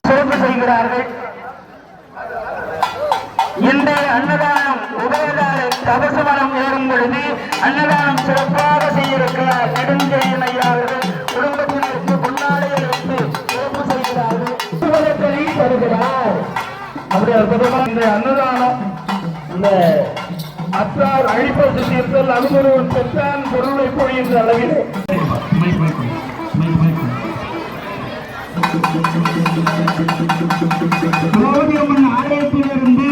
சிறப்பு செய்கிறார்கள். இந்த அன்னதானம் உபயதார தபசுமனம் ஏறும் பொழுது அன்னதானம் சிறப்பாக செய்திருக்கிறார் நெடுஞ்செழியன் ஐயா அவர்கள். குடும்பத்தினருக்கு பொன்னாடைகள் வைத்து சிறப்பு செய்கிறார்கள். தருகிறார். அப்படி அற்புதமாக இந்த அன்னதானம் இந்த அற்றார் அழிப்பது தீர்த்தல் அனுமதி பெற்றான் பொருளை பொழிகின்ற அளவிலே ஆலயத்திலிருந்து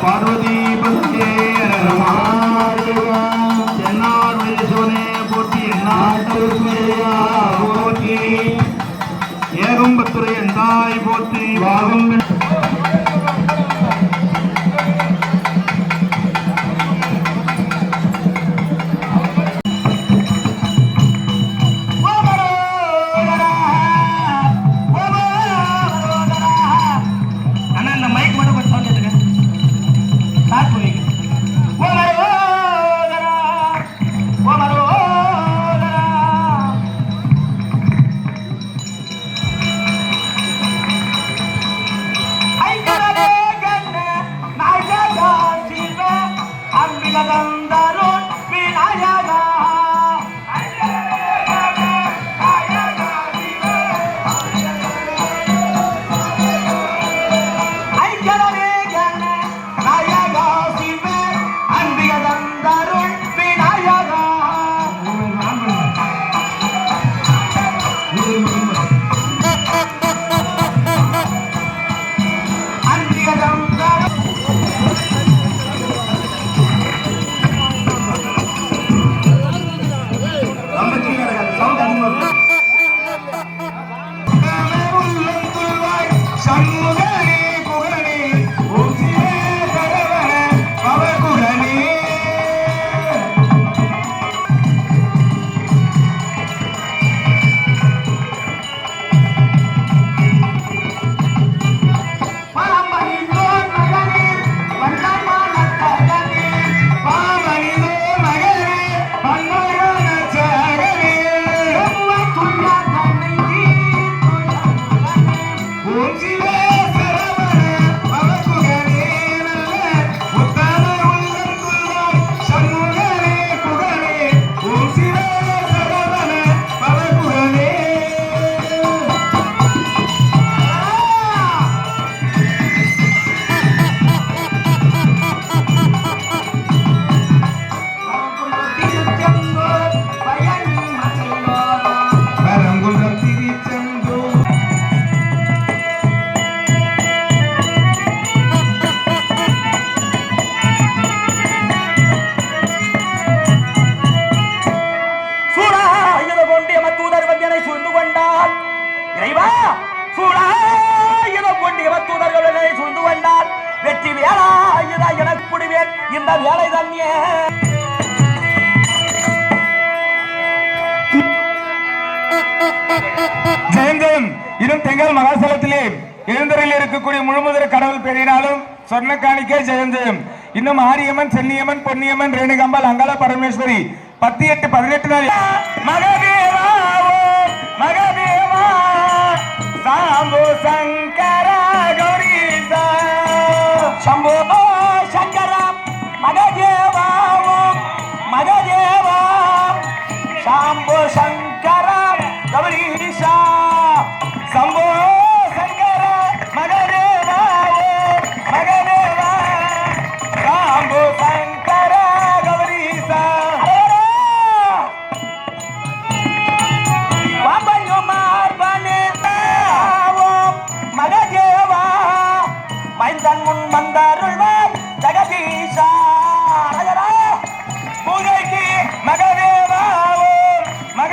பார்வதி பந்தே தென்னார் வைசோனே போற்றி போற்றி ஏகம்பத்துறை எந்தாய் போற்றி வாகம் வெற்றி வேளா எனக்கு புடிவேன் இந்த வேலை தன்னியே. ஜெயந்தம் இன்னும் தெங்கல் மகாசலத்திலே எழுந்தரில் இருக்கக்கூடிய முழுமுதல் கடவுள் பெரினாலும் சொர்ண காணிக்கை ஜெயந்தம். இன்னும் ஆரியம்மன், சென்னியம்மன், பொன்னியம்மன், ரேணுகாம்பாள், அங்காள பரமேஸ்வரி 18 18 நாள் மகதேவா மகதேவா சாம்பு சங்கர கௌரீசா சம்போ சங்கர மகதேவா மகதேவா சாம்பு சங்கர கௌரீசா சம்போ சங்கர மகதேவா மகதேவா சாம்பு சங்கர கௌரீசா மைந்தன் முன் வந்தருள்வார் ஜெகதீஷா பூஜைக்கு மகதேவா மக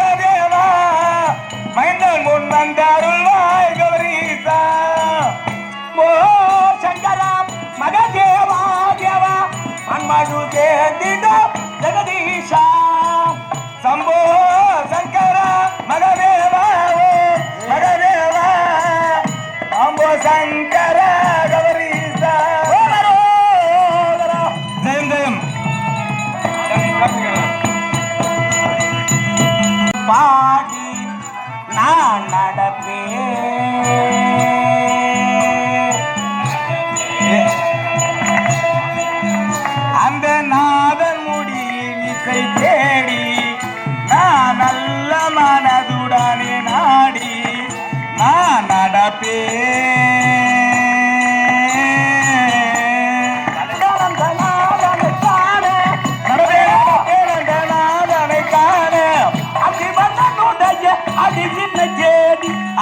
நடப்பே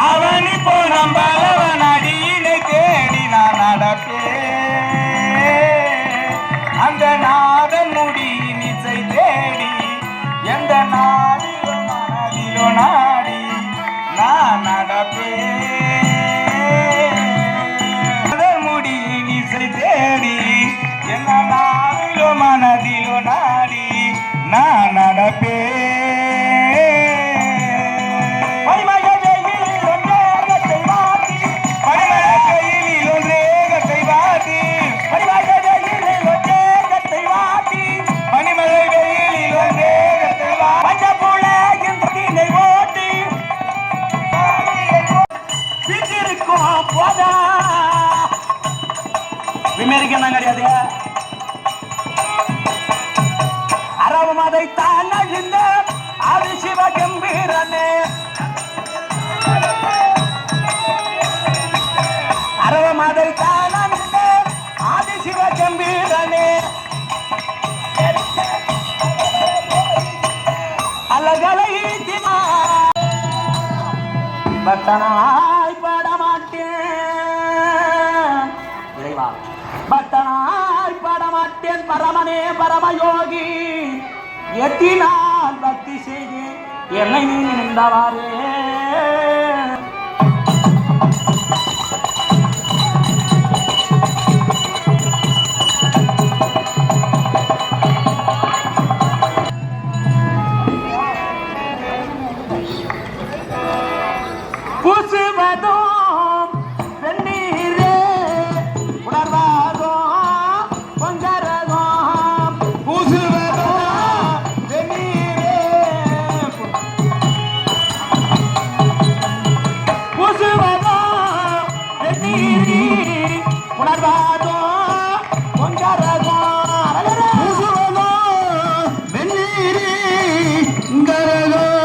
அவனி போனம் பலவன் அடியினை தேடி நான் நடப்பேன் அந்த நாதன் முடி நிச்சை தேடி எந்த நாடிலோ மனதிலோ நாடி நான் நடப்பேன் முடி நிச்சை தேடி எந்த நாடிலோ மனதிலோ நாடி நான் நடப்பேன் விமேரிக்கணும் கிடையாது அறவும் அதை தான் அழிந்த ஆதி சிவ கம்பீரனே அறவும் அதை தான் அழிந்த ஆதி சிவ கம்பீரனே அழகலை பக்தனாய் பாடமாட்டேன் இறைவா பக்தனாய் பாடமாட்டேன் பரமனே பரமயோகி எத்தினால் பக்தி செய்து என்னை நீ நின்றவாரே புசுவதும் வெந்நீரே உணர்வாதும் பொங்கரதும் புசுவதும் வெந்நீரே புசுவதும் வெந்நீரே உணர்வாதும் பொங்கரதும் புசுவதும் வெந்நீரே உங்கரதும்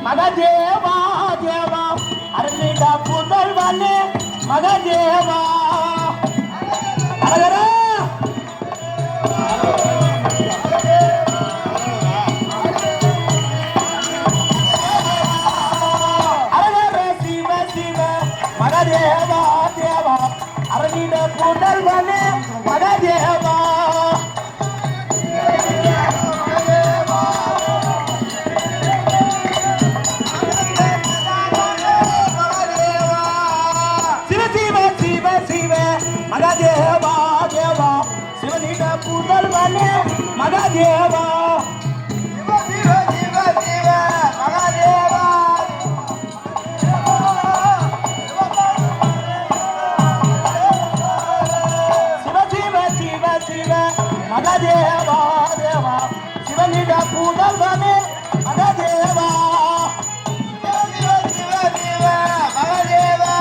மகதேவா தேவா அருளிட புதல்வனே மகதேவா அரகர சிவ சிவ மகதேவா தேவா அருளிட புதல்வனே மகதேவா மகதேவா தேவா சிவனிட புதல்வனே மகதேவா சிவ சிவ சிவ சிவ மகதேவா சிவ சிவ சிவ சிவ மகதேவா தேவா சிவனிட புதல்வனே மகதேவா சிவ சிவ சிவ சிவ மகதேவா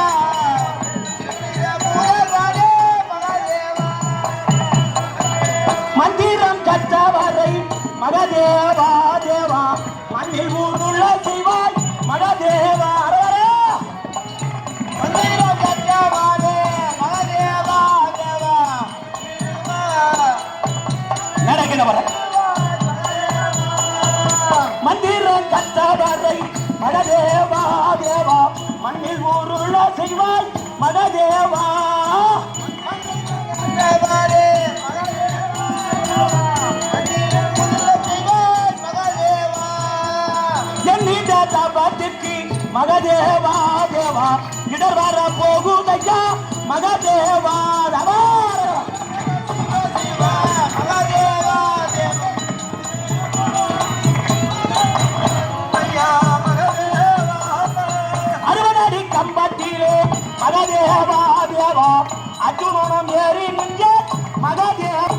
மந்திரம் கற்றவரை மகதேவா தேவா மண்ணில் ஊருள்ள செய்வாய் மகதேவா மகதேவா தேவா இடர் வர போகுதையா மகதேவா அறுபதடி கம்பத்திலே மகதேவா தேவா அர்ஜுனனும் ஏறி நின்ற மகதேவ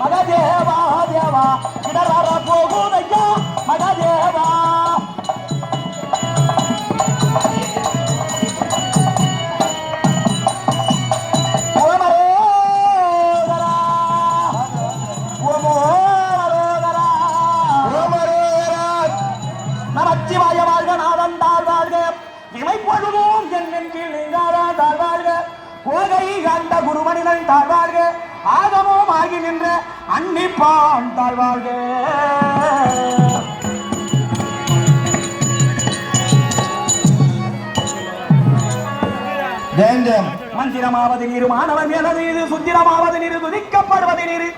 மகதேவா தேவா இடரார போகுதையா மகதேவா நமச்சிவாய வாழ்க நாதந்தாள் வாழ்க இமை பொழுதும் என் நெஞ்சில் நீங்காதாள் வாழ்க கோகை கண்ட குருமணிதன் தாழ்வாழ்க ஆகமோம் ஆகி நின்ற அன்னிப்பான் தாழ்வாழ்க மந்திரமாவது நீர் மாணவன் எனது இது சுத்திரமாவது நீர் துதிக்கப்படுவது நீர்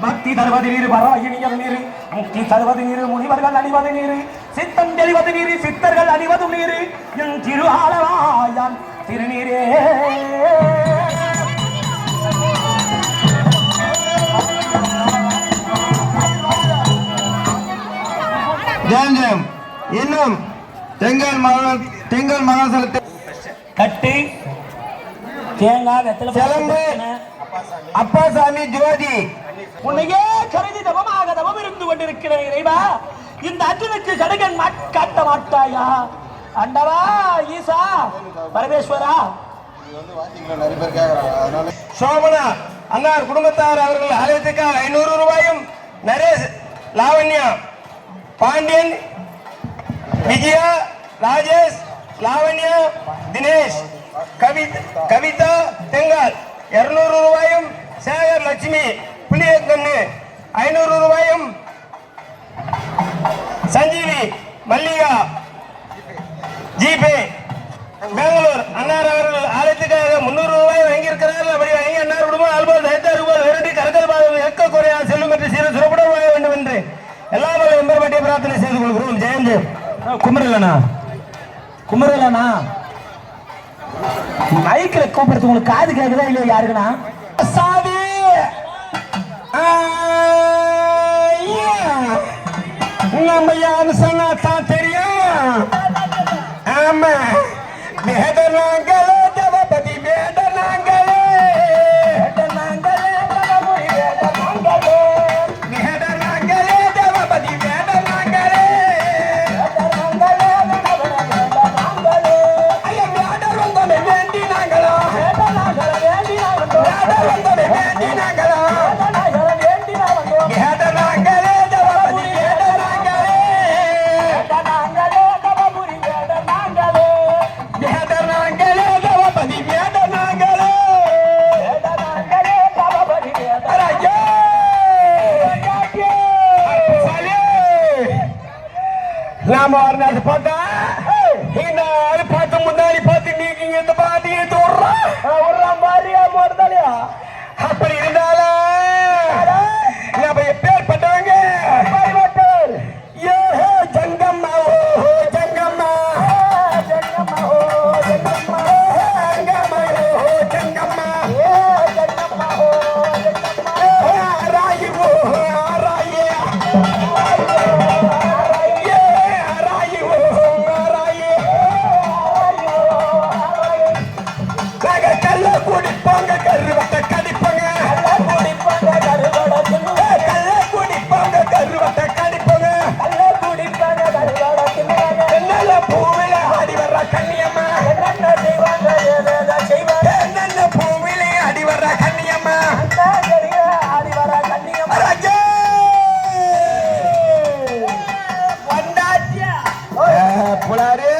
பக்தி தருவது நீர் பராயினியல் நீர் முக்தி தருவது நீர் முனிவர்கள் அணிவது நீர் சித்தம் தெளிவது நீர் சித்தர்கள் அணிவது நீர் என் திரு ஆளவாயான் திருநீரே இன்னும் தெங்கல் மகாசலத்தை கட்டி தேங்காய் வெத்தலை அப்பாசாமி ஜோதி உன்னையே கருதி தவமாக தவம் இருந்து கொண்டிருக்கிற இறைவா இந்த அர்ஜுனுக்கு கடுகன் காட்ட மாட்டாயா அண்டவா ஈசா பரமேஸ்வரா சோமனா அன்னார் குடும்பத்தார் அவர்கள் ஆலயத்துக்காக 500 ரூபாயும் நரேஷ் லாவண்யா பாண்டியன் விஜயா ராஜேஷ் லாவண்யா தினேஷ் கவிதா தெங்கால் 200 ரூபாயும் சேகர் லட்சுமி புளியக்கண்ணு 500 ரூபாயும் சஞ்சீவி மல்லிகா ஜிபே பெங்களூர் அன்னார் அவர்கள் ஆலயத்துக்காக 300 ரூபாய் வாங்கியிருக்கிறார்கள். அப்படி வாங்கி அன்னார் குடும்பம் ஆல்போல் தைத்தார் ரூபாய் விரட்டி கருக்கல் பாதம் எக்க குறையா செல்லும் என்று சிறு சுரப்பட வாங்க வேண்டும் என்று எல்லாமே எம்பெருமாட்டிய பிரார்த்தனை செய்து கொள்கிறோம். ஜெயம் ஜெயம். குமரலனா மைக்ல கூப்பிடுறது உங்களுக்கு காது கேட்குதா இல்லையா யாருக்குன்னா சாவி நம்ம யாரு சொன்னா தான் தெரியும். ஆமா வேதனாங்களே ஜபபதி வேதனாங்களே வேதனாங்களே ஜபபதி வேதனாங்களே ஐயா வேடர் வந்தோமே வேண்டினாங்களோ வேடர் வந்தோமே வேண்டினாங்களோ வேதனாங்களே ஜபபதி வேதனாங்களே வேதனாங்களே ஜபபதி வேதனாங்களே நாம ஒரு நாள் பார்த்தா இந்த ஆளு பார்த்து முன்னாடி பார்த்து நீங்க இந்த பாதி எடுத்து விடுறான் மாதிரியா போறதாலையா அப்படி இருந்தாலும் நம்ம எப்பேர் பட்டவங்க ஜங்கம்மா ஓ ஜங்கம்மா ஜங்கம்மா ஓ ஜங்கம்மா ஜங்கம்மா ஜங்கம்மா ஓ ஜங்கம்மா ராயி ஓ ராயி குடிப்பாங்க கருவத்தை கடிப்பாங்க கருவத்தை புலாரு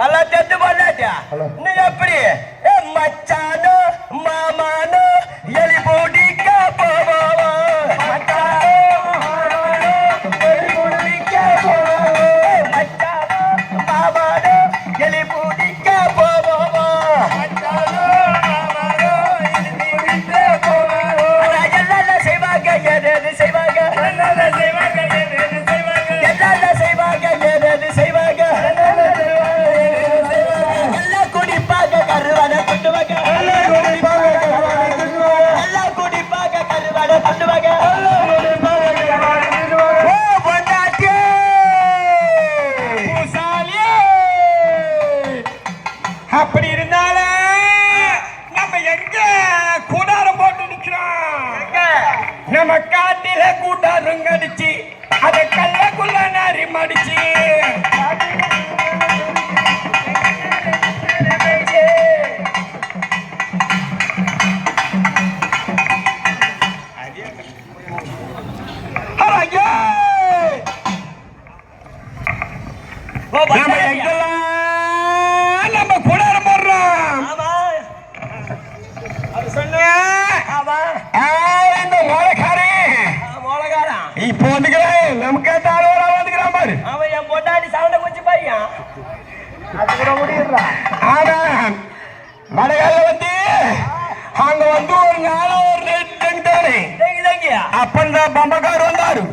எல்லாம் தெத்து பண்ணாட்டியா நீ எப்படி மச்சானோ மாமானோ எலி போடிக்க போவாவா அப்படி இருந்தாலும் நம்ம எங்க கூடாரம் போட்டு நிக்கிறோம் நம்ம காட்டில கூட்டாரம் கடிச்சு அதை கல்லக்குள்ள நாரி மடிச்சு நம்ம கூடாரம் போடுறோம் இப்போ வந்துக்கிறேன் நமக்கு வந்துக்கிறான் பாரு அவன் என் பொட்டாடி சவுண்ட கொஞ்சம் பையன் அது கூட முடியுறான் ஆனா வடகால வந்து அங்க வந்து ஒரு நாள் ஒரு தானே அப்பந்தான் பம்பக்கார் வந்தாரு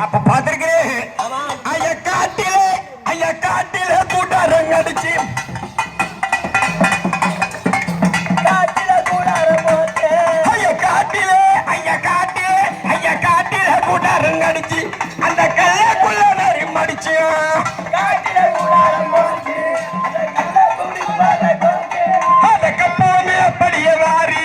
அப்ப பாத்திருக்கிறேன் ஐயா காட்டில கூட்டாரம் அடிச்சு கூட்டாரம் அடிச்சு அந்த கல்லுக்குள்ள நரி மடிச்சு அதுக்கு போமே அப்படியே வாரி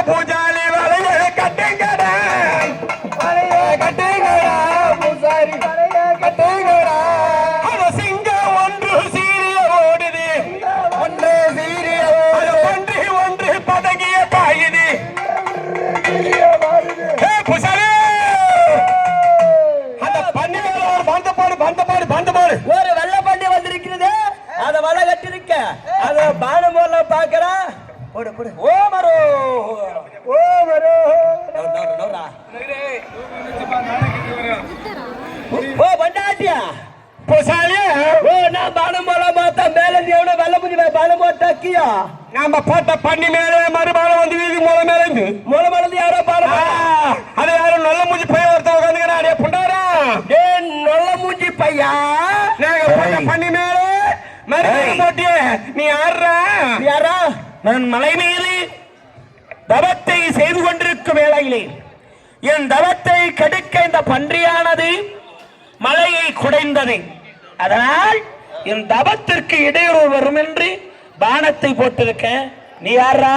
பூஜாலி வலைய கட்டுங்கடா பூசாரி கட்டுங்கடா சிங்கம் ஒன்று சீரிய ஓடுது ஒன்று பதகிய பாயுது பூசாரி அந்த பண்ணி பந்தப்பாடு ஒரு வெள்ள பண்ணி வந்திருக்கிறது அத வலை கட்டிருக்க அத பானம் போல பாக்குறா நாம போட்ட பண்ணி மேலே மறுபாலம் வந்து வீதி மூலம் மேலே மூலம் மலர்ந்து யாரோ பாலம் அது யாரும் நல்ல மூஞ்சி பையன் ஒருத்தர் உட்காந்துக்கிறான் புண்டாரா நல்ல மூஞ்சி பையா நாங்க போட்ட பண்ணி மேலே மறுபாலம் போட்டியே நீ யாரா நான் மலை மீது தவத்தை செய்து கொண்டிருக்கும் வேளையிலே என் தவத்தை கெடுக்க இந்த பன்றியானது மலையை குடைந்தது. அதனால் என் தவத்திற்கு இடையூறு வரும் என்று பானத்தை போட்டிருக்க. நீ யாரா?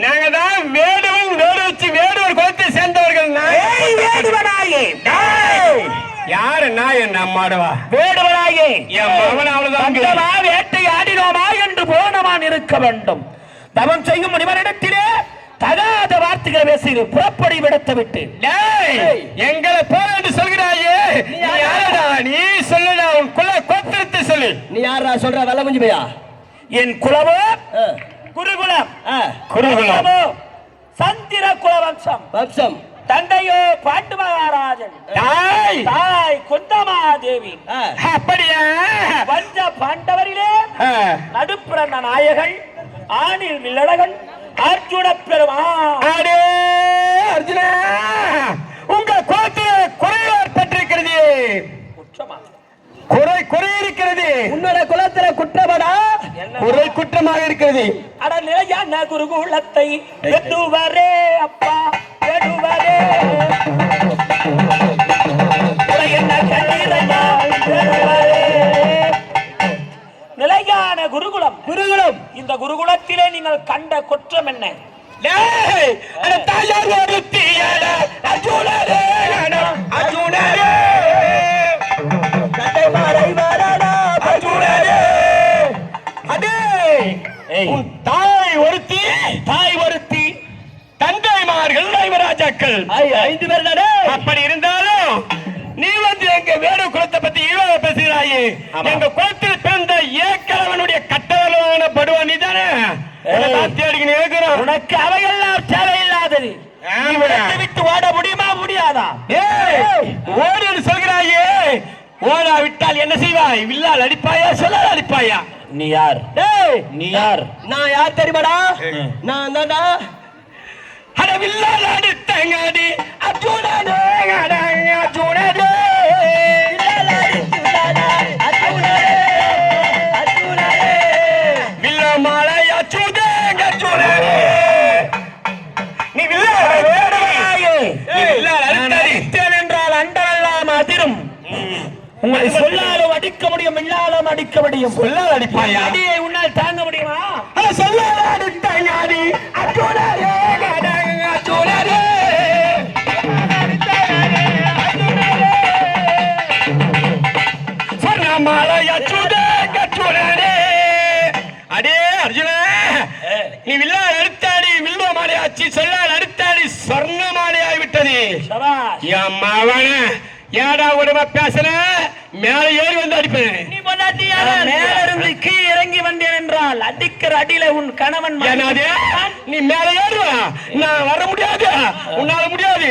நாங்க தான் வேடுவன் வேடு வச்சு வேடுவர் குலத்தை சேர்ந்தவர்கள். வேடுவனாயே யாரு நான் என் அம்மாடுவா வேடுவனாயே என் மகன் அவ்வளவுதான் வேட்டை ஆடினோமா என்று போனமான் இருக்க வேண்டும். தவம் செய்யும் முனிவரிடத்திலே தகாத வார்த்தைகளை பேசி புறப்படி விடத்தை விட்டு எங்களை போல என்று சொல்கிறாயே நீ சொல்லுடா உன் குல கோத்திரத்தை சொல்லு. நீ யாரா சொல்ற வெள்ள முஞ்சி பையா? என் குலமோ குருகுலம் சந்திர குல வம்சம் தந்தையோ பாண்டு மகாராஜன் தாய் குந்தமாதேவி. அப்படியா? பஞ்ச பாண்டவரிலே நடுப்பிறந்த நாயகன் ஆணில் மில்லழகன் அர்ஜுன பெருமாள். அர்ஜுனா உங்க கோத்திர குறை ஏற்பட்டிருக்கிறது. குறை இருக்கிறது. உன்னோட குலத்தில குற்றமடா குறை குற்றமாக இருக்கிறது. அட நிலையா நிலையான குருகுலத்தை வெட்டுவரே அப்பா வெட்டுவரே நிலையான குருகுலம் குருகுலம் இந்த குருகுலத்திலே நீங்கள் கண்ட குற்றம் என்ன? தாய் ஒருத்தி தந்தைமார்கள் ராஜாக்கள் 5 பேர் தானே. அப்படி இருந்தாலும் நீ வந்து எங்க வேடு குலத்தை பத்தி இழிவாக பேசுகிறாயே. எங்க குலத்தில் பிறந்த ஏக்கலவனுடைய கட்டளவான படுவா நீ தானே. உனக்கு அவையெல்லாம் தேவையில்லாதது. விட்டு ஓட முடியுமா முடியாதா? ஓடு சொல்கிறாயே. ஓடா விட்டால் என்ன செய்வாய்? வில்லால் அடிப்பாயா சொல்லால் அடிப்பாயா? நீ யார்? நீ யார்? நான் யார் தெரியுமாடா? நான் தான்டா அட வில்லால் அடித்தங்கடி அர்ஜுனனே அர்ஜுனனே வில்லமாலை அச்சுதே அர்ஜுனனே நீ வில்லால் அடித்தேன் என்றால் அண்டரெல்லாம் அதிரும். உங்களை சொல்லாலும் அடிக்க முடியும், இல்லாலும் அடிக்க முடியும். சொல்லால் அடிப்பாயா? அடியை உன்னால் தாங்க முடியுமா? சொல்லால் அடித்தங்கடி அர்ஜுனனே அர்ஜுனனே அடே அர்ஜுன நீ வில்லால் அடித்தாடி வில்வ மாலை ஆச்சு. சொல்லால் அடித்தாடி சொர்ண மாலை ஆகிவிட்டது. ஏடா உடம்பா பேசுற மேல ஏறி வந்து அடிப்பேன். நீ மேல இருந்து கீழ் இறங்கி வந்தேன் என்றால் அடிக்கிற அடியில உன் கணவன் நீ மேல ஏறுவா. நான் வர முடியாது, உன்னால முடியாது.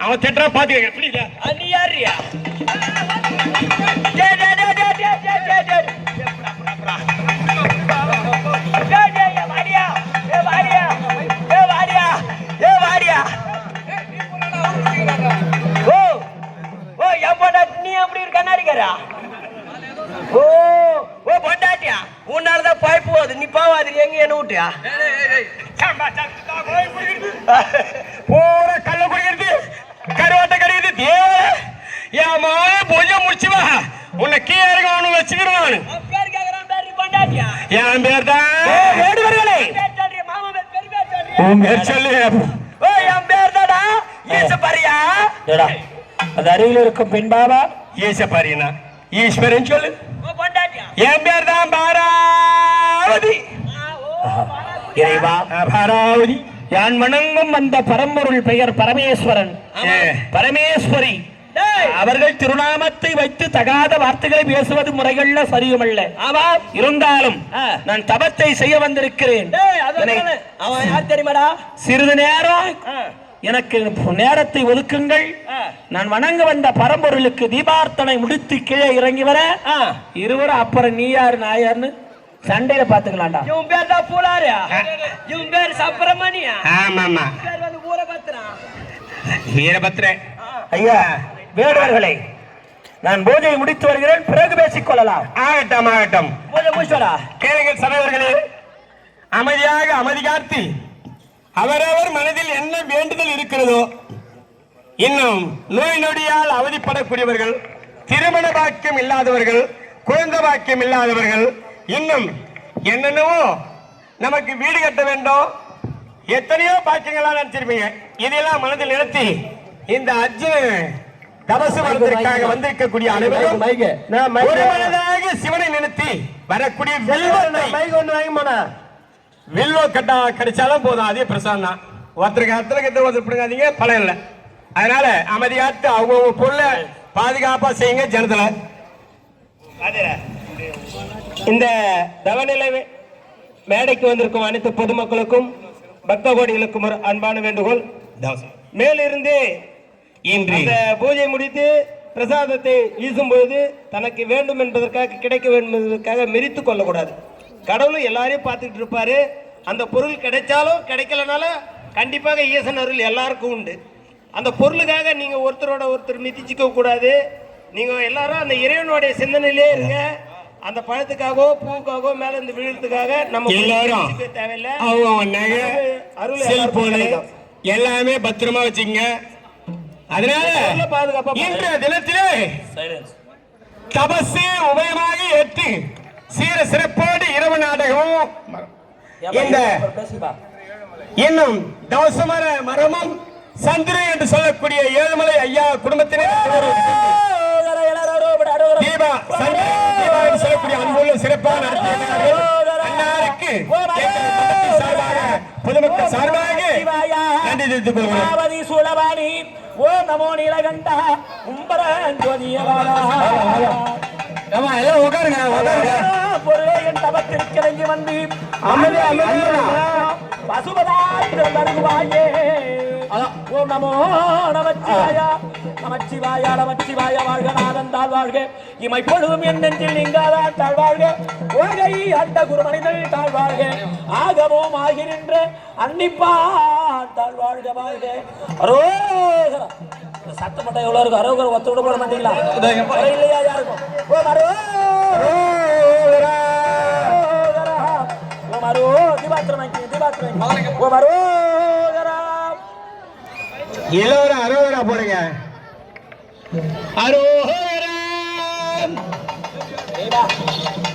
அவன் திட்டா பாத்துக்க. புரியுதா? நீ யாரியா? நீ எப்படி இருக்க கண்ணாடிக்காரா? ஓ பொண்டாட்டியா? உன்னாலதான் பைப்பு போகுது. நீ போவாது எங்க என்ன விட்டியா? போற கல்ல குடிக்கிறது கருவாட்ட கடிக்கிறது தேவ என் மாவே பூஜை முடிச்சுவா. உன்னை கீழே அவனு வச்சுக்கிறான். என் பேர் தான் உன் பேர் சொல்லு. என் பேர் தாடா ஈசப்பரியா. அது அருகில் இருக்கும் பெண் பாபா ஈசப்பரியா ஈஸ்வரன் சொல்லு. என் பேர் தான் பாராவதி. இறைவா பாராவதி யான் வணங்கும் அந்த பரம்பொருள் பெயர் பரமேஸ்வரன் பரமேஸ்வரி. அவர்கள் திருநாமத்தை வைத்து தகாத வார்த்தைகளை பேசுவது முறைகள்ல சரியுமல்ல. ஆமா, இருந்தாலும் நான் தபத்தை செய்ய வந்திருக்கிறேன். அவன் யார் தெரியுமாடா? சிறிது நேரம் எனக்கு நேரத்தை ஒதுக்குங்கள். நான் வணங்க வந்த பரம்பொருளுக்கு தீபார்த்தனை முடித்து கீழே இறங்கி வர இருவரும் அப்புறம் நீ யாரு நான் யாருன்னு சண்டையில பாத்துக்கலாம்டா. இவன் பேர் தான் பூலாரியா? இவன் பேர் சப்ரமணியா? ஆமாமா வீரபத்ரன். ஐயா வேடுவர்களே, நான் பூஜையை முடித்து வருகிறேன். பிறகு பேசிக் கொள்ளலாம். ஆகட்டும் ஆகட்டும். பூஜை முடிச்சோடா. கேளுங்கள் சகோதரர்களே, அமைதியாக அமைதி காத்து அவரவர் மனதில் என்ன வேண்டுதல் இருக்கிறதோ, இன்னும் நோய் நொடியால் அவதிப்படக்கூடியவர்கள், திருமண பாக்கியம் இல்லாதவர்கள், குழந்தை பாக்கியம் இல்லாதவர்கள், இன்னும் என்னென்னவோ நமக்கு வீடு கட்ட வேண்டும், எத்தனையோ பாக்கியங்களா நினைச்சிருப்பீங்க. இதெல்லாம் மனதில் நிறுத்தி இந்த அர்ஜுன் தபசு வருவதற்காக வந்திருக்கக்கூடிய அனைவரும் ஒரு மனதாக சிவனை நிறுத்தி வரக்கூடிய வில்வ கட்டா கிடைச்சாலும் போதும். அதே பிரசாதம் தான். ஒருத்தருக்கு அத்தனை கட்ட ஒருத்தர் பிடுங்காதீங்க, பலம் இல்லை. அதனால அமைதியாத்து அவங்க பொருளை பாதுகாப்பா செய்யுங்க. ஜனத்துல இந்த தவநிலை மேடைக்கு வந்திருக்கும் அனைத்து பொதுமக்களுக்கும் பக்த கோடிகளுக்கும் ஒரு அன்பான வேண்டுகோள். மேலிருந்து இன்று இந்த பூஜை முடித்து பிரசாதத்தை வீசும்போது தனக்கு வேண்டும் என்பதற்காக கிடைக்க வேண்டும் என்பதற்காக மெரித்து கொள்ளக்கூடாது. கடவுளும் எல்லாரையும் பார்த்துட்டு இருப்பாரு. அந்த பொருள் கிடைச்சாலும் கிடைக்கலனால கண்டிப்பாக ஈசன் அருள் எல்லாருக்கும் உண்டு. அந்த பொருளுக்காக நீங்க ஒருத்தரோட ஒருத்தர் மிதிச்சுக்க கூடாது. நீங்க எல்லாரும் அந்த இறைவனுடைய சிந்தனையிலே இருங்க. அந்த பழத்துக்காகவோ பூக்காகவோ மேல இருந்து விழுறதுக்காக நம்ம எல்லாரும் தேவையில்லை. அவங்க நகை அருள் செல்போனு எல்லாமே பத்திரமா வச்சுங்க. அதனால பாதுகாப்பா இன்றைய தினத்திலே தபசு உபயமாக ஏற்று சீர சிறப்போடு இரவு நாடகம் இந்த இன்னும் தவசமர மரமும் சந்திரன் என்று சொல்லக்கூடிய ஏழுமலை ஐயா குடும்பத்தினர் தீபா என்று சொல்லக்கூடிய அன்புள்ள சிறப்பாக நடத்தியிருக்கிறார்கள். அன்னாருக்கு சார்பாக பொதுமக்கள் சார்பாக நன்றி தெரிவித்துக் கொள்கிறேன். ஓம் நமோ நீலகண்டா எல்லாம் உட்காருங்க பொருளே என் தவத்திற்கு இறங்கி வந்து பசுபதாத்திரம் தருவாயே. ஓம் நமோ நமச்சிவாயா நமச்சிவாயா நமச்சிவாய வாழ்க நாதந்தால் வாழ்க இமைப்பொழுதும் என் நெஞ்சில் நீங்காதான் தாழ்வாழ்க ஒருகை அண்ட குருமனிதல் தாழ்வாழ்க ஆகவும் ஆகி நின்ற அன்னிப்பான் தாழ்வாழ்க வாழ்க. அரோகரா சத்தப்பட்ட எவ்வளவு இருக்கும்? அரோகர் ஒத்து விட போட மாட்டீங்களா? இல்லையா யாருக்கும்? ஓம் அரோகரா ஓம் அரோ திவாத்திரம் ஓம் அரோகரா. எல்லோரும் அரோகரா போடுங்க. அரோகரா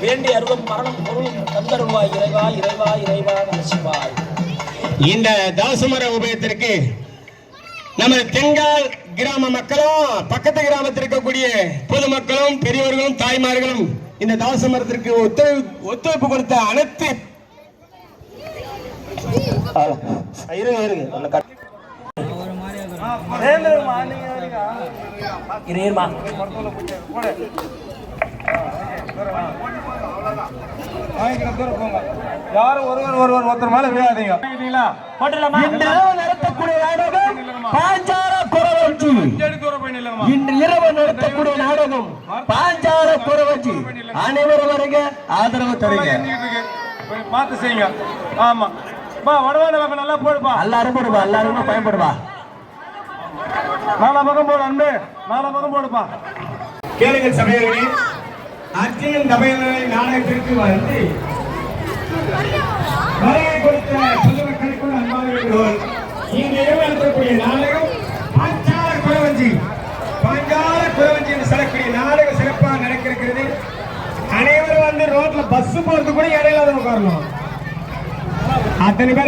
வேண்டி அருளும் மரணம் பொருளும் தந்தருவாய் இறைவா இறைவா இறைவா நமசிவாய். இந்த தவசமர உபயத்திற்கு நமது தென்கால் கிராம மக்களும் பக்கத்து கிராமத்தில் இருக்கக்கூடிய பொதுமக்களும் பெரியவர்களும் தாய்மார்களும் இந்த தவசமரத்திற்கு ஒத்துழைப்பு கொடுத்த அனைத்து யாரும் ஒருத்தர் மேல விளையாதீங்க. நடத்தக்கூடிய நாடகம் பாஞ்சார குறவஞ்சி. இன்று இரவு நடத்தக்கூடிய நாடகம் பாஞ்சார குறவஞ்சி. அனைவரும் வருங்க, ஆதரவு தருங்க. பார்த்து செய்யுங்க. ஆமா வடவான நல்லா போடுப்பா. எல்லாரும் போடுப்பா, எல்லாருமே பயன்படுப்பா. நாலா பக்கம் போடு அன்பு, நாலா பக்கம் போடுப்பா. கேளுங்க சபையோடு அர்ஜுனன் தபையலை நாடகத்திற்கு வந்து வருகை கொடுத்த பொதுமக்களுக்கு அன்பாக இருக்கிறோம். இங்கு இடம்பெறக்கூடிய நாடகம் பாஞ்சால குறவஞ்சி என்று சொல்லக்கூடிய நாடகம் சிறப்பாக நடக்கிறது. அனைவரும் வந்து ரோட்ல பஸ் போறது கூட இடையில உட்காரணும். அத்தனை பேர்